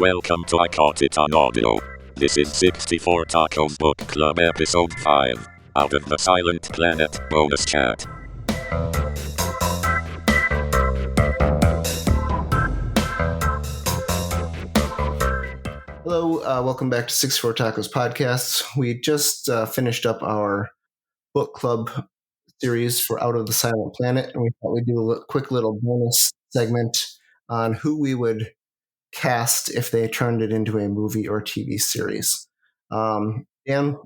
welcome to I Caught It on Audio. This is 64 Tacos Book Club Episode 5, Out of the Silent Planet bonus chat. Hello, welcome back to 64 Tacos Podcasts. We just finished up our book club series for Out of the Silent Planet, and we thought we'd do a quick little bonus segment on who we would cast if they turned it into a movie or TV series. Dan,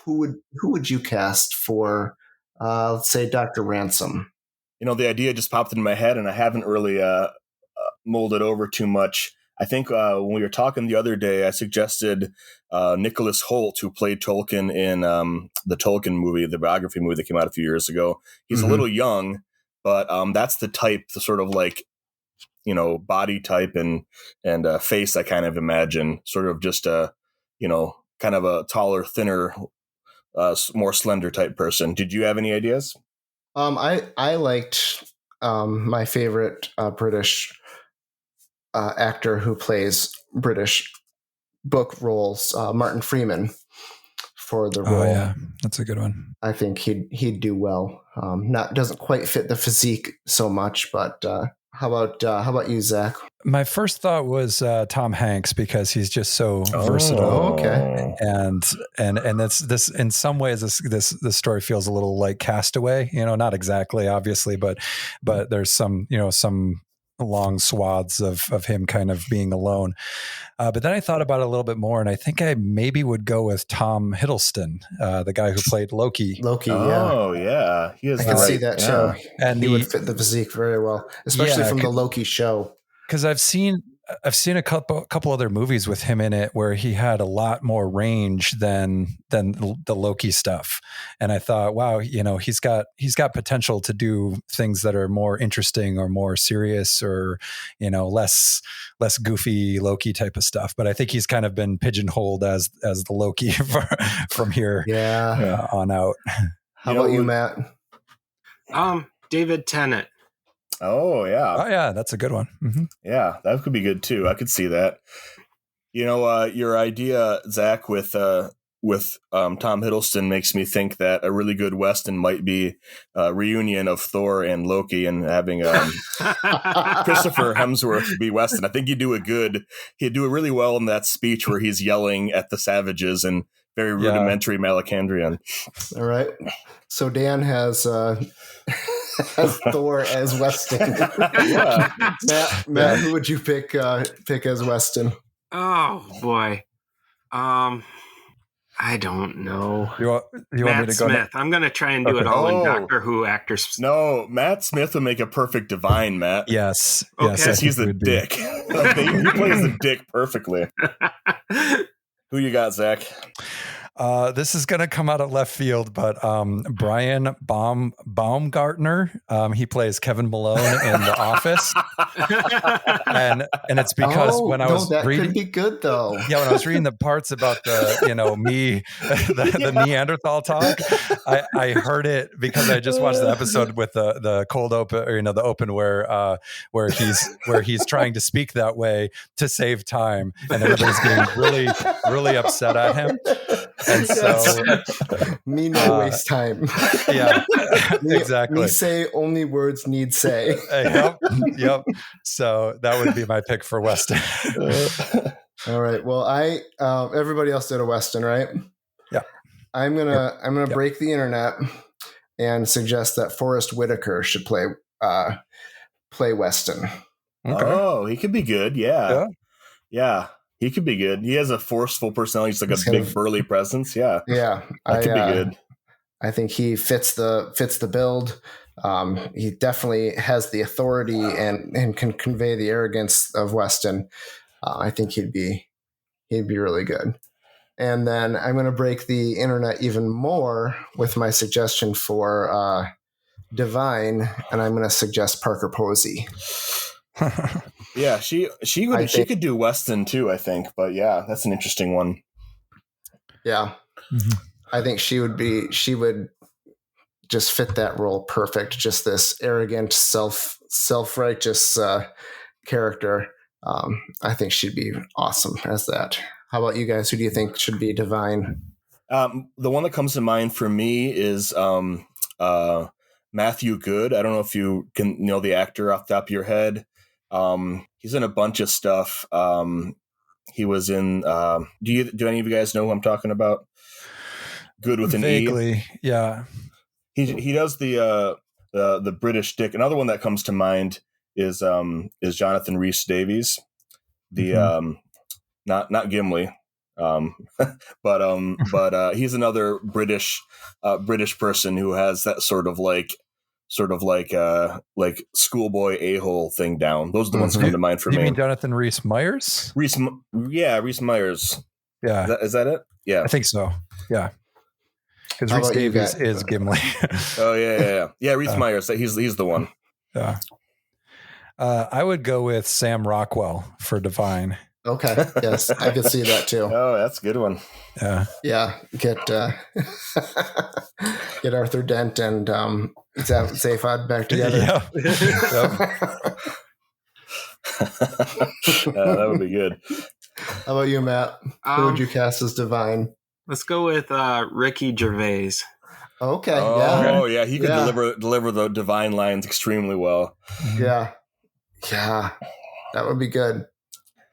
who would you cast for, let's say, Dr. Ransom? You know, the idea just popped into my head, and I haven't really molded over too much. I think when we were talking the other day, I suggested Nicholas Hoult, who played Tolkien in the Tolkien movie, the biography movie that came out a few years ago. He's a little young, but that's the type, the sort of like, you know, body type and face I kind of imagine, sort of just a, you know, kind of a taller, thinner, more slender type person. Did you have any ideas? I liked my favorite British actor who plays British book roles, Martin Freeman, for the role. Oh yeah, that's a good one. I think he'd do well. Doesn't quite fit the physique so much, but how about you, Zach? My first thought was Tom Hanks, because he's just so versatile. Okay. And that's this in some ways this story feels a little like Castaway, you know, not exactly obviously, but there's some long swaths of him kind of being alone. But then I thought about it a little bit more, and I think I maybe would go with Tom Hiddleston, the guy who played Loki. Oh, yeah. I can see that show. And he would fit the physique very well, especially from the Loki show. Because I've seen a couple other movies with him in it where he had a lot more range than the Loki stuff, and I thought, wow, you know, he's got potential to do things that are more interesting or more serious, or, you know, less goofy Loki type of stuff. But I think he's kind of been pigeonholed as the Loki from here on out. How about you, Matt? David Tennant. Oh yeah, that's a good one. Mm-hmm. Yeah, that could be good too. I could see that. You know, your idea, Zach, with Tom Hiddleston makes me think that a really good Western might be a reunion of Thor and Loki, and having Christopher Hemsworth be Weston. I think he'd do really well in that speech where he's yelling at the savages and very rudimentary Malacandrian. All right. So Dan has Thor as Weston. Matt, who would you pick as Weston? Oh boy, I don't know. You want Matt me to go? Smith. I'm going to try and do it all in Doctor Who actors. No, Matt Smith would make a perfect Divine, Matt. Yes. Okay. Yes, he's the dick. He plays the dick perfectly. Who you got, Zach? This is going to come out of left field, but Brian Baumgartner, he plays Kevin Malone in The Office, and it's because when I was reading, could be good though. Yeah, when I was reading the parts about the Neanderthal talk, I heard it because I just watched the episode with the cold open, or, the open where he's trying to speak that way to save time, and everybody's getting really really upset at him. And so, me no waste time. Yeah, exactly. Me say only words need say. Yep. So that would be my pick for Weston. All right. Well, everybody else did a Weston, right? Yeah. I'm gonna break the internet and suggest that Forrest Whitaker should play Weston. Okay. Oh, he could be good. Yeah. He could be good. He has a forceful personality. He's like a big burly presence. Yeah. Yeah. That could be good. I think he fits the build. He definitely has the authority and can convey the arrogance of Weston. I think he'd be really good. And then I'm going to break the internet even more with my suggestion for Divine, and I'm going to suggest Parker Posey. Yeah, she could do Weston too, I think. But yeah, that's an interesting one. Yeah. Mm-hmm. I think she would just fit that role perfect. Just this arrogant, self-righteous character. I think she'd be awesome as that. How about you guys? Who do you think should be Divine? The one that comes to mind for me is Matthew Good. I don't know if you can know the actor off the top of your head. He's in a bunch of stuff. He was in. Do any of you guys know who I'm talking about? Good with an Vaguely, E. yeah. He does the British Dick. Another one that comes to mind is Jonathan Rhys Davies, the not Gimli, but he's another British person who has that sort of like schoolboy a-hole thing down. Those are the ones that come to mind for me. You mean Jonathan Rhys Meyers? Rhys Meyers. Yeah, Is that it? Yeah, I think so. Yeah, because How Rhys about you Davies guys? is Gimli. Oh yeah. Rhys Meyers. He's the one. Yeah. I would go with Sam Rockwell for Divine. Okay, yes, I could see that too. Oh, that's a good one. Yeah. Yeah, get get Arthur Dent and Zaphod back together. Yeah. That would be good. How about you, Matt? Who would you cast as Divine? Let's go with Ricky Gervais. Okay, Oh yeah, he could Yeah. deliver the divine lines extremely well. yeah, that would be good.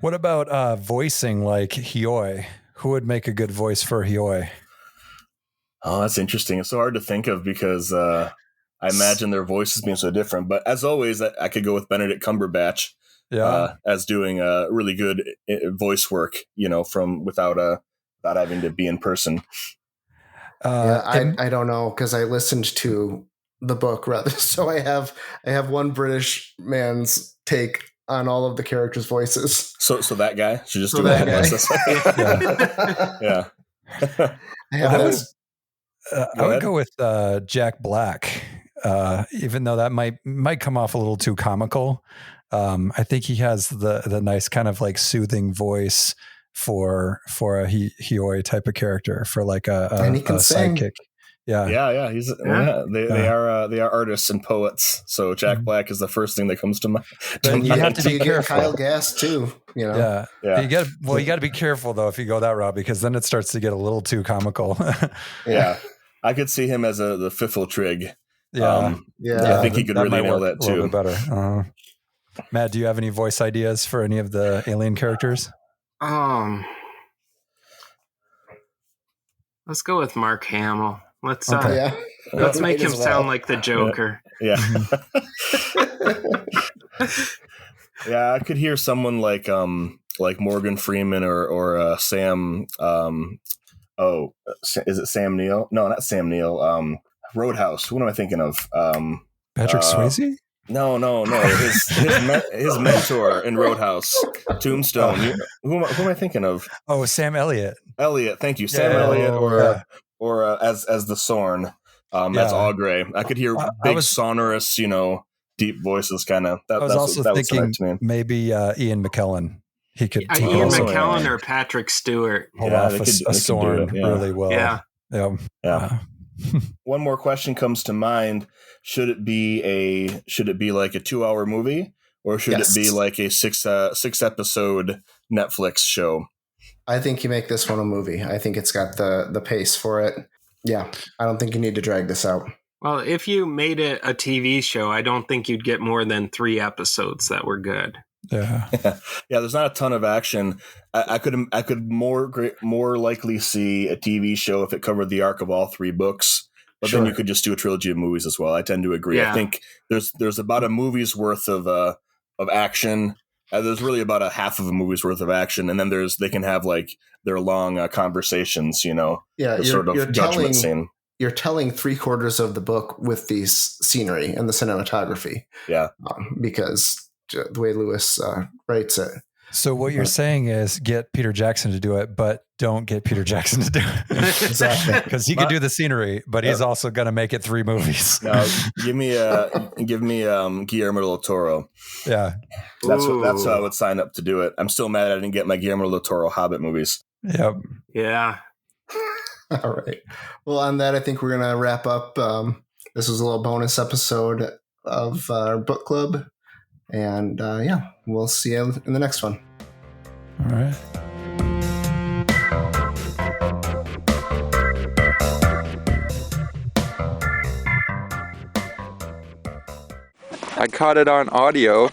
What about voicing like Hioi? Who would make a good voice for Hioi? Oh, that's interesting. It's so hard to think of because I imagine their voices being so different. But as always, I could go with Benedict Cumberbatch as doing really good voice work. From without having to be in person. I don't know because I listened to the book rather, so I have one British man's take on all of the characters' voices. So that guy should just So do that that. guy. Yeah. I would go with Jack Black, even though that might come off a little too comical. I think he has the nice kind of like soothing voice for a Hioi type of character, for like And he can sing. sidekick. Yeah. Yeah. They are artists and poets. So Jack Black is the first thing that comes to mind. But you have to be you get careful. Kyle Gass too. Yeah. Yeah. You got to be careful though if you go that route, because then it starts to get a little too comical. Yeah. I could see him as the Fiffle Trig. Yeah. I think he could really might nail work that a little too. bit better. Matt, do you have any voice ideas for any of the alien characters? Let's go with Mark Hamill. Let's Yeah. let's make Might him as well. sound like the Joker. Yeah. Yeah, I could hear someone like Morgan Freeman or Sam. Is it Sam Neill? No, not Sam Neill. Roadhouse. What am I thinking of? Patrick Swayze? No. His mentor in Roadhouse, Tombstone. Who am I thinking of? Oh, Sam Elliott. Elliot. Thank you, Sam Yeah. Elliott, or as the Sorn, as Augrey. I could hear big sonorous, deep voices, kind of. I was also thinking to me. maybe Ian McKellen. He could Ian also- McKellen or Patrick Stewart. pull Yeah, off they a could do Sorn it, yeah. really well. Yeah. Yeah. One more question comes to mind. Should it be like a 2-hour movie, or should Yes. it be like a six episode Netflix show? I think you make this one a movie. I think it's got the pace for it. Yeah, I don't think you need to drag this out. Well, if you made it a TV show, I don't think you'd get more than 3 episodes that were good. Yeah. Yeah, there's not a ton of action. I could more likely see a TV show if it covered the arc of all 3 books. But Sure. then you could just do a trilogy of movies as well. I tend to agree. Yeah. I think there's about a movie's worth of action. There's really about a half of a movie's worth of action, and then they can have like their long conversations. Yeah, the sort of judgment scene. You're telling 3/4 of the book with the scenery and the cinematography. Yeah. Because the way Lewis writes it. So what you're saying is get Peter Jackson to do it, but don't get Peter Jackson to do it. Exactly. Because he could do the scenery, but he's also going to make it 3 movies. Now, give me Guillermo del Toro. Yeah. That's how I would sign up to do it. I'm still mad I didn't get my Guillermo del Toro Hobbit movies. Yep. Yeah. All right. Well, on that, I think we're going to wrap up. This was a little bonus episode of our book club. And yeah, we'll see you in the next one. All right. I caught it on audio.